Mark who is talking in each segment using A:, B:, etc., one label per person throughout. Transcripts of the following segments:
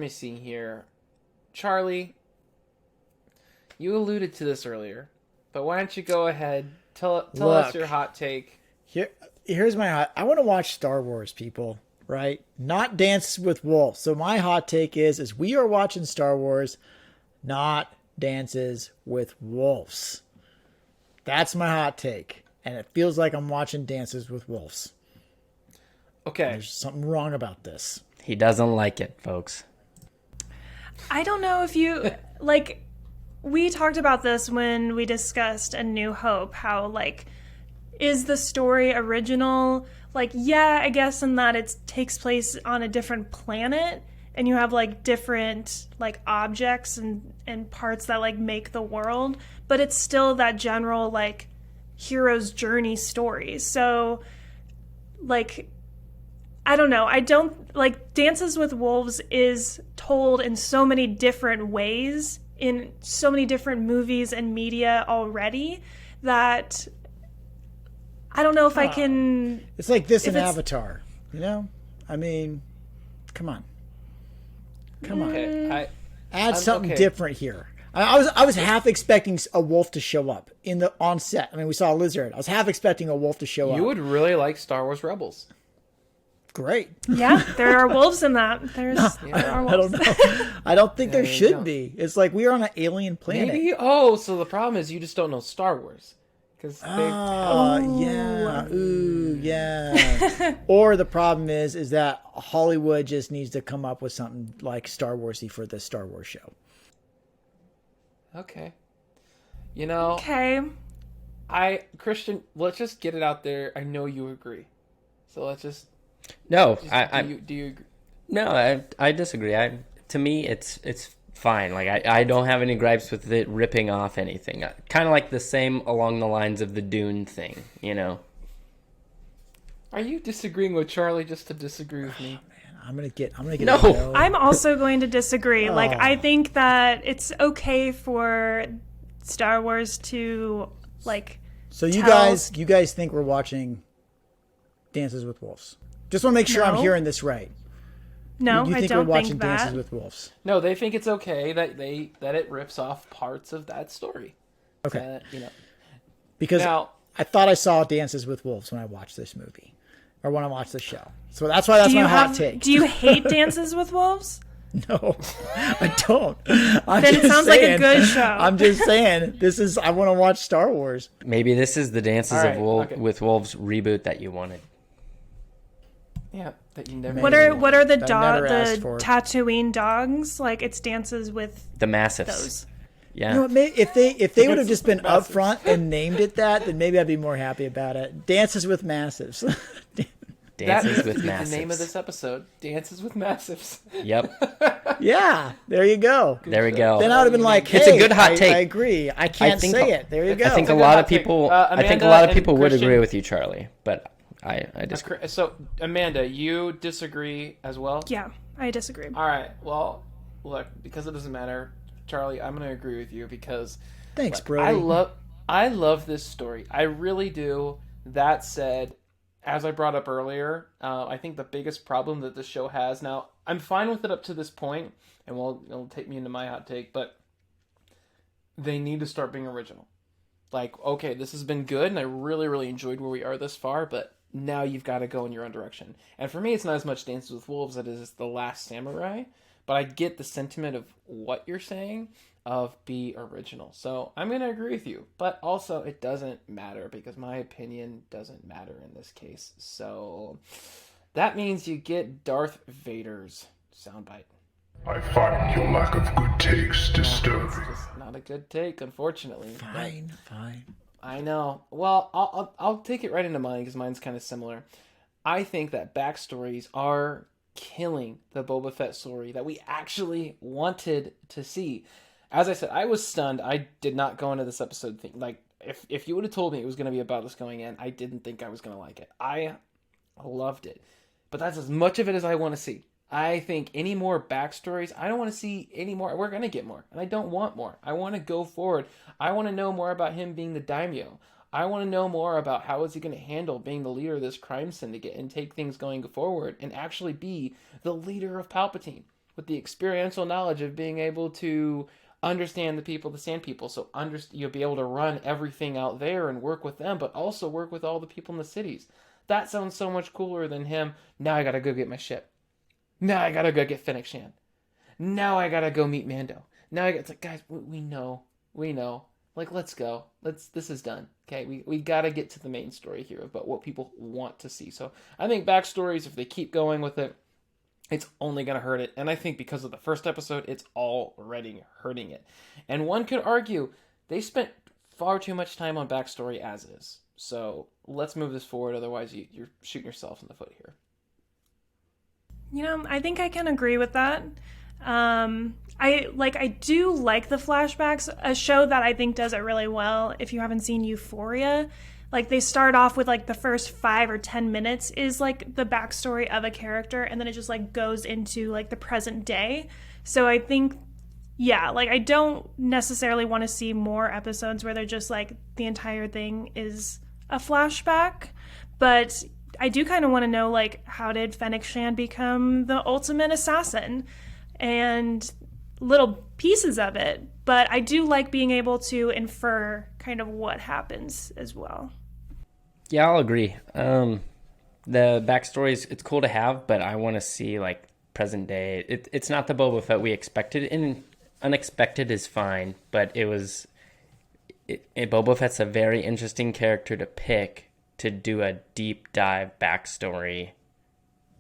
A: me see here. Charlie, you alluded to this earlier, but why don't you go ahead, tell us your hot take.
B: Here's my hot. I want to watch Star Wars, people, right? Not Dances with Wolves. So my hot take is we are watching Star Wars, not Dances with Wolves. That's my hot take. And it feels like I'm watching Dances with Wolves.
A: Okay.
B: There's something wrong about this.
C: He doesn't like it, folks.
D: I don't know if you like. We talked about this when we discussed A New Hope. How like, is the story original? Like, yeah, I guess in that it takes place on a different planet, and you have like different like objects and parts that like make the world, but it's still that general like hero's journey story. So, like, I don't know. I don't like Dances with Wolves is told in so many different ways in so many different movies and media already that I don't know if I can.
B: It's like this in Avatar, you know? I mean, come on.
A: Okay,
B: Add something different here. I was half expecting a wolf to show up on set. I mean, we saw a lizard. I was half expecting a wolf to show up.
A: You would really like Star Wars Rebels.
B: Great.
D: Yeah, there are wolves in that. There are wolves.
B: I don't know. I don't think there should be. It's like we are on an alien planet.
A: Maybe. Oh, so the problem is you just don't know Star Wars.
B: Yeah. Ooh, yeah. Or the problem is that Hollywood just needs to come up with something like Star Warsy for the Star Wars show.
A: Okay. You know.
D: Okay.
A: Christian, let's just get it out there. I know you agree. So let's just.
C: No,
A: do you agree?
C: No, I disagree. To me, it's fine. Like I don't have any gripes with it ripping off anything. Kind of like the same along the lines of the Dune thing, you know.
A: Are you disagreeing with Charlie just to disagree with me?
B: I'm gonna get.
C: No,
D: I'm also going to disagree. Like, I think that it's okay for Star Wars to like.
B: So you guys think we're watching Dances with Wolves? Just want to make sure I'm hearing this right.
D: No,
B: you
D: I
B: think
D: don't
B: we're watching
D: think that.
B: Dances with Wolves?
A: No, they think it's okay that it rips off parts of that story.
B: Okay.
A: You know.
B: Because
A: now,
B: I thought I saw Dances with Wolves when I watched this movie. Or when I watched the show. So that's why that's my hot take.
D: Do you hate Dances with Wolves?
B: No, I don't.
D: Then it sounds like a good show.
B: I'm just saying, I want to watch Star Wars.
C: Maybe this is the Dances with Wolves reboot that you wanted.
A: Yeah, that you never.
D: What are the Tatooine dogs? Like, it's Dances with
C: the Massiffs.
D: Those.
C: Yeah.
B: You know, if they would have just been upfront and named it that, then maybe I'd be more happy about it. Dances with Massiffs.
C: Dances with Massiffs.
A: The name of this episode: Dances with Massiffs.
C: Yep.
B: Yeah, there you go.
C: There we go.
B: Then I would have been like, "Hey,
C: it's a good hot take."
B: I agree. I can't say it. There you go.
C: I think a lot of people. I think a lot of people would agree with you, Charlie, but I disagree.
A: So, Amanda, you disagree as well?
D: Yeah, I disagree.
A: All right. Well, look, because it doesn't matter, Charlie, I'm going to agree with you because
B: thanks, Brody.
A: I love this story. I really do. That said, as I brought up earlier, I think the biggest problem that this show has now, I'm fine with it up to this point, and it'll take me into my hot take, but they need to start being original. Like, okay, this has been good, and I really, really enjoyed where we are this far, but now you've got to go in your own direction. And for me, it's not as much Dances with Wolves as it is The Last Samurai, but I get the sentiment of what you're saying, of be original. So I'm going to agree with you, but also it doesn't matter because my opinion doesn't matter in this case. So that means you get Darth Vader's soundbite.
E: I find your lack of good takes disturbing.
A: It's just not a good take, unfortunately.
B: Fine.
A: I know. Well, I'll take it right into mine because mine's kind of similar. I think that backstories are killing the Boba Fett story that we actually wanted to see. As I said, I was stunned. I did not go into this episode thinking, like, if you would have told me it was going to be about this going in, I didn't think I was going to like it. I loved it. But that's as much of it as I want to see. I think any more backstories, I don't want to see any more. We're going to get more, and I don't want more. I want to go forward. I want to know more about him being the daimyo. I want to know more about how is he going to handle being the leader of this crime syndicate and take things going forward and actually be the leader of Palpatine. with the experiential knowledge of being able to understand the people, the Sand People. So you'll be able to run everything out there and work with them, but also work with all the people in the cities. That sounds so much cooler than him. Now I gotta go get my ship. Now I gotta go get Fennec Shand. Now I gotta go meet Mando. It's like, guys, we know. Like, let's go. This is done. Okay, we gotta get to the main story here about what people want to see. So I think backstories, if they keep going with it, it's only gonna hurt it. And I think because of the first episode, it's already hurting it. And one could argue they spent far too much time on backstory as is. So let's move this forward. Otherwise, you're shooting yourself in the foot here.
D: I think I can agree with that. I do like the flashbacks. A show that I think does it really well, if you haven't seen Euphoria, like they start off with like the first 5 or 10 minutes is like the backstory of a character, and then it just like goes into like the present day. So I think, yeah, like I don't necessarily want to see more episodes where they're just like the entire thing is a flashback, but I do kind of want to know, like, how did Fennec Shand become the ultimate assassin? And little pieces of it. But I do like being able to infer kind of what happens as well.
C: Yeah, I'll agree. The backstories, it's cool to have, but I want to see, like, present day. It's not the Boba Fett we expected, and unexpected is fine, but Boba Fett's a very interesting character to pick to do a deep dive backstory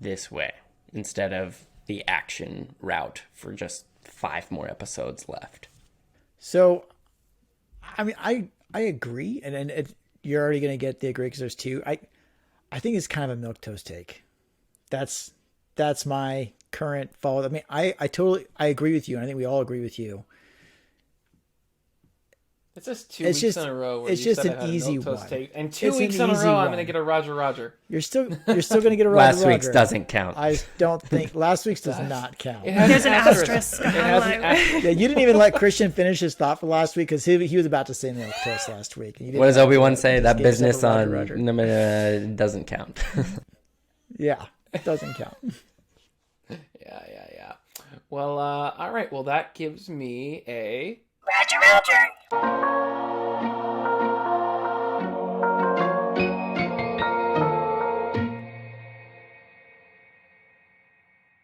C: this way instead of the action route for just 5 more episodes left.
B: So, I mean, I agree, and you're already going to get the agree because there's 2. I think it's kind of a milquetoast take. That's my current follow. I mean, I agree with you, and I think we all agree with you.
A: It's just 2 weeks in a row where
B: it's
A: you
B: just
A: said
B: an
A: I had
B: easy
A: a milquetoast
B: one.
A: take, and 2
B: It's
A: weeks
B: an
A: in a
B: easy
A: row
B: one.
A: I'm going to get a Roger.
B: You're still going to get a
C: Last
B: Roger.
C: week's doesn't count.
B: I don't think last week's does not count.
D: There's an asterisk.
A: It has an asterisk.
B: Yeah, you didn't even let Christian finish his thought for last week because he was about to say milquetoast last week. And you
C: What does
B: didn't
C: Obi-Wan
B: let
C: say?
B: him.
C: That
B: Just gave
C: business
B: us
C: on
B: a Roger.
C: doesn't count.
B: Yeah, it doesn't count.
A: Yeah. Well, all right. Well, that gives me a...
F: Roger.